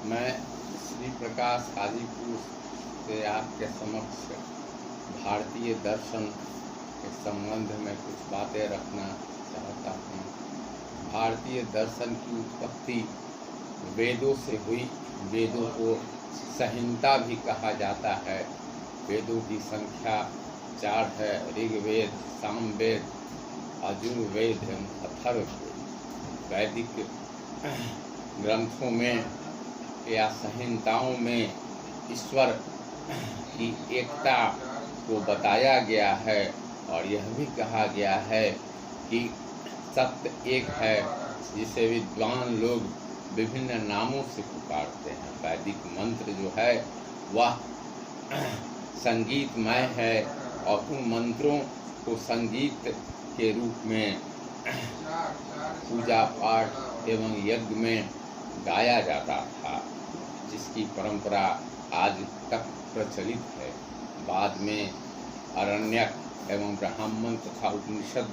मैं श्री प्रकाश हाजीपुर से आपके समक्ष भारतीय दर्शन के संबंध में कुछ बातें रखना चाहता हूँ। भारतीय दर्शन की उत्पत्ति वेदों से हुई। वेदों को संहिता भी कहा जाता है। वेदों की संख्या 4 है: ऋग्वेद, सामवेद, यजुर्वेद एवं अथर्ववेद। वैदिक ग्रंथों में या संहिताओं में ईश्वर की एकता को बताया गया है और यह भी कहा गया है कि सत्य एक है, जिसे विद्वान लोग विभिन्न नामों से पुकारते हैं। वैदिक मंत्र जो है वह संगीतमय है और उन मंत्रों को संगीत के रूप में पूजा पाठ एवं यज्ञ में गाया जाता था, जिसकी परंपरा आज तक प्रचलित है। बाद में आरण्यक एवं ब्राह्मण तथा उपनिषद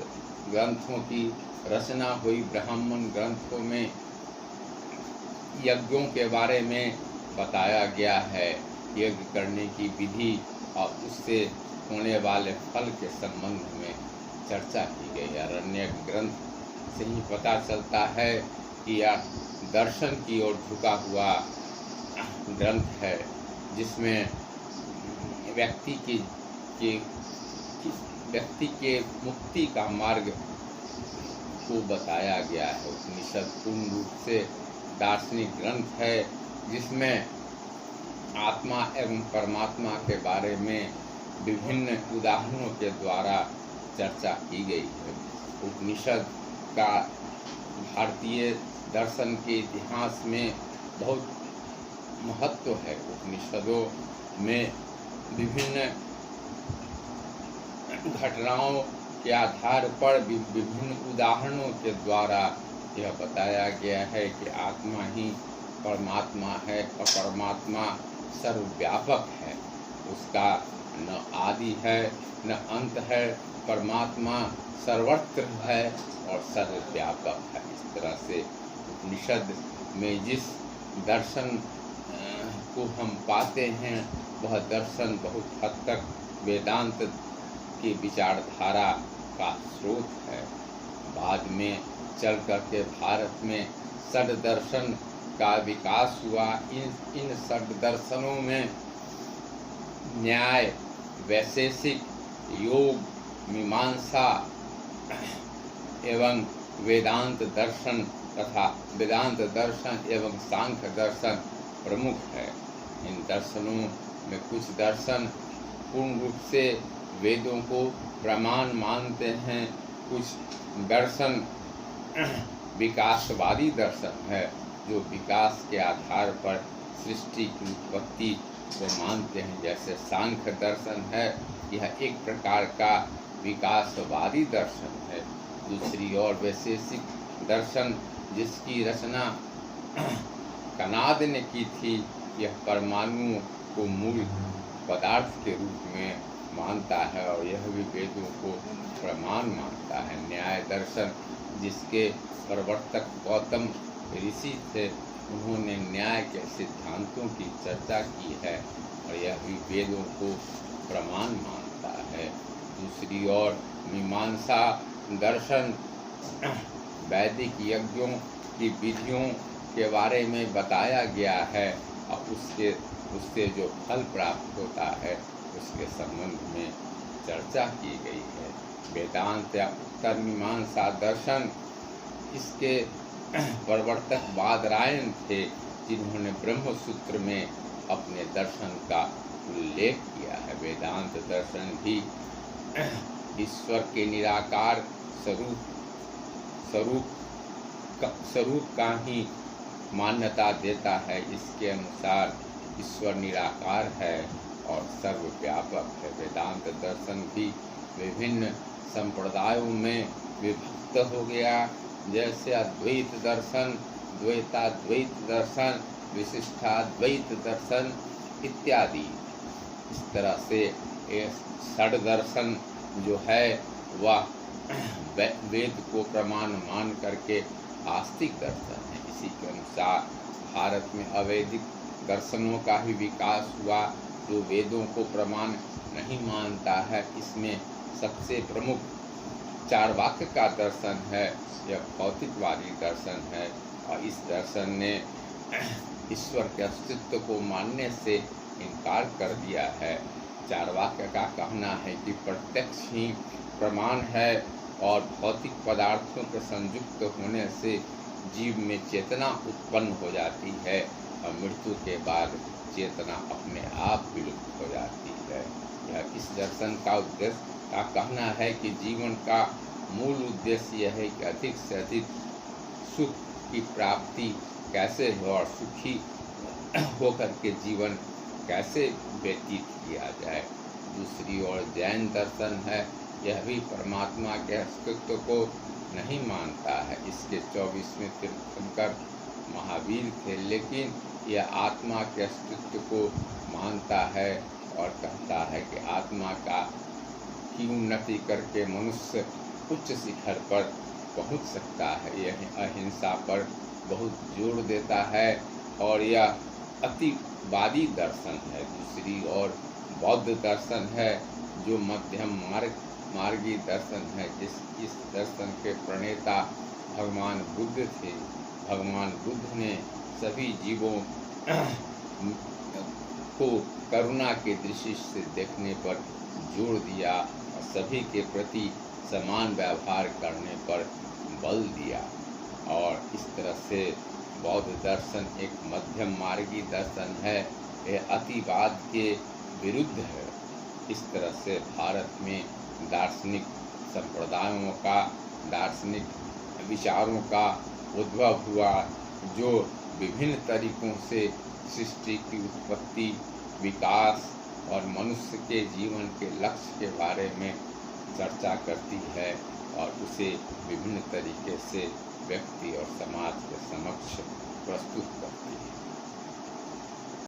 ग्रंथों की रचना हुई। ब्राह्मण ग्रंथों में यज्ञों के बारे में बताया गया है, यज्ञ करने की विधि और उससे होने वाले फल के संबंध में चर्चा की गई। आरण्यक ग्रंथ से ही पता चलता है कि यह दर्शन की ओर झुका हुआ ग्रंथ है, जिसमें व्यक्ति के मुक्ति का मार्ग को बताया गया है। उपनिषद पूर्ण रूप से दार्शनिक ग्रंथ है, जिसमें आत्मा एवं परमात्मा के बारे में विभिन्न उदाहरणों के द्वारा चर्चा की गई है। उपनिषद का भारतीय दर्शन के इतिहास में बहुत महत्व है। उपनिषदों में विभिन्न घटनाओं के आधार पर विभिन्न उदाहरणों के द्वारा यह बताया गया है कि आत्मा ही परमात्मा है और परमात्मा सर्वव्यापक है। उसका न आदि है न अंत है। परमात्मा सर्वत्र है और सर्वव्यापक है। इस तरह से उपनिषद में जिस दर्शन को हम पाते हैं वह दर्शन बहुत हद तक वेदांत की विचारधारा का स्रोत है। बाद में चल करके भारत में षड दर्शन का विकास हुआ। इन षड दर्शनों में न्याय, वैशेषिक, योग, मीमांसा एवं वेदांत दर्शन तथा वेदांत दर्शन एवं सांख्य दर्शन प्रमुख है। इन दर्शनों में कुछ दर्शन पूर्ण रूप से वेदों को प्रमाण मानते हैं। कुछ दर्शन विकासवादी दर्शन है, जो विकास के आधार पर सृष्टि की उत्पत्ति को मानते हैं। जैसे सांख्य दर्शन है, यह एक प्रकार का विकासवादी दर्शन है। दूसरी ओर वैशेषिक दर्शन, जिसकी रचना कनाद ने की थी, यह परमाणुओं को मूल पदार्थ के रूप में मानता है और यह भी वेदों को प्रमाण मानता है। न्याय दर्शन, जिसके प्रवर्तक गौतम ऋषि थे, उन्होंने न्याय के सिद्धांतों की चर्चा की है और यह भी वेदों को प्रमाण मानता है। दूसरी ओर मीमांसा दर्शन वैदिक यज्ञों की विधियों के बारे में बताया गया है और उससे जो फल प्राप्त होता है उसके संबंध में चर्चा की गई है। वेदांत या उत्तर मीमांसा दर्शन, इसके प्रवर्तक बादरायण थे, जिन्होंने ब्रह्मसूत्र में अपने दर्शन का उल्लेख किया है। वेदांत दर्शन भी ईश्वर के निराकार स्वरूप का ही मान्यता देता है। इसके अनुसार ईश्वर निराकार है और सर्वव्यापक है। वेदांत दर्शन भी विभिन्न संप्रदायों में विभक्त हो गया, जैसे अद्वैत दर्शन, द्वैताद्वैत दर्शन, विशिष्टाद्वैत दर्शन इत्यादि। इस तरह से षड दर्शन जो है वह वेद को प्रमाण मान करके आस्तिक दर्शन है। इसी के अनुसार भारत में अवैदिक दर्शनों का ही विकास हुआ, जो वेदों को प्रमाण नहीं मानता है। इसमें सबसे प्रमुख चार्वाक का दर्शन है, यह भौतिकवादी दर्शन है, और इस दर्शन ने ईश्वर के अस्तित्व को मानने से इनकार कर दिया है। चार्वाक का कहना है कि प्रत्यक्ष ही प्रमाण है, और भौतिक पदार्थों के संयुक्त होने से जीव में चेतना उत्पन्न हो जाती है, और मृत्यु के बाद चेतना अपने आप विलुप्त हो जाती है। यह इस दर्शन का उद्देश्य का कहना है कि जीवन का मूल उद्देश्य यह है कि अधिक से अधिक सुख की प्राप्ति कैसे हो, और सुखी होकर के जीवन कैसे व्यतीत किया जाए। दूसरी ओर जैन दर्शन है, यह भी परमात्मा के अस्तित्व को नहीं मानता है। इसके 24वें तीर्थंकर महावीर थे, लेकिन यह आत्मा के अस्तित्व को मानता है और कहता है कि आत्मा की उन्नति करके मनुष्य उच्च शिखर पर पहुंच सकता है। यह अहिंसा पर बहुत जोर देता है, और यह अतिवादी दर्शन है। दूसरी ओर बौद्ध दर्शन है, जो मध्यम मार्गी दर्शन है। इस दर्शन के प्रणेता भगवान बुद्ध थे। भगवान बुद्ध ने सभी जीवों को करुणा की दृष्टि से देखने पर जोर दिया, और सभी के प्रति समान व्यवहार करने पर बल दिया। और इस तरह से बौद्ध दर्शन एक मध्यम मार्गी दर्शन है, यह अतिवाद के विरुद्ध है। इस तरह से भारत में दार्शनिक संप्रदायों का, दार्शनिक विचारों का उद्भव हुआ, जो विभिन्न तरीकों से सृष्टि की उत्पत्ति, विकास और मनुष्य के जीवन के लक्ष्य के बारे में चर्चा करती है, और उसे विभिन्न तरीके से व्यक्ति और समाज के समक्ष प्रस्तुत करती है।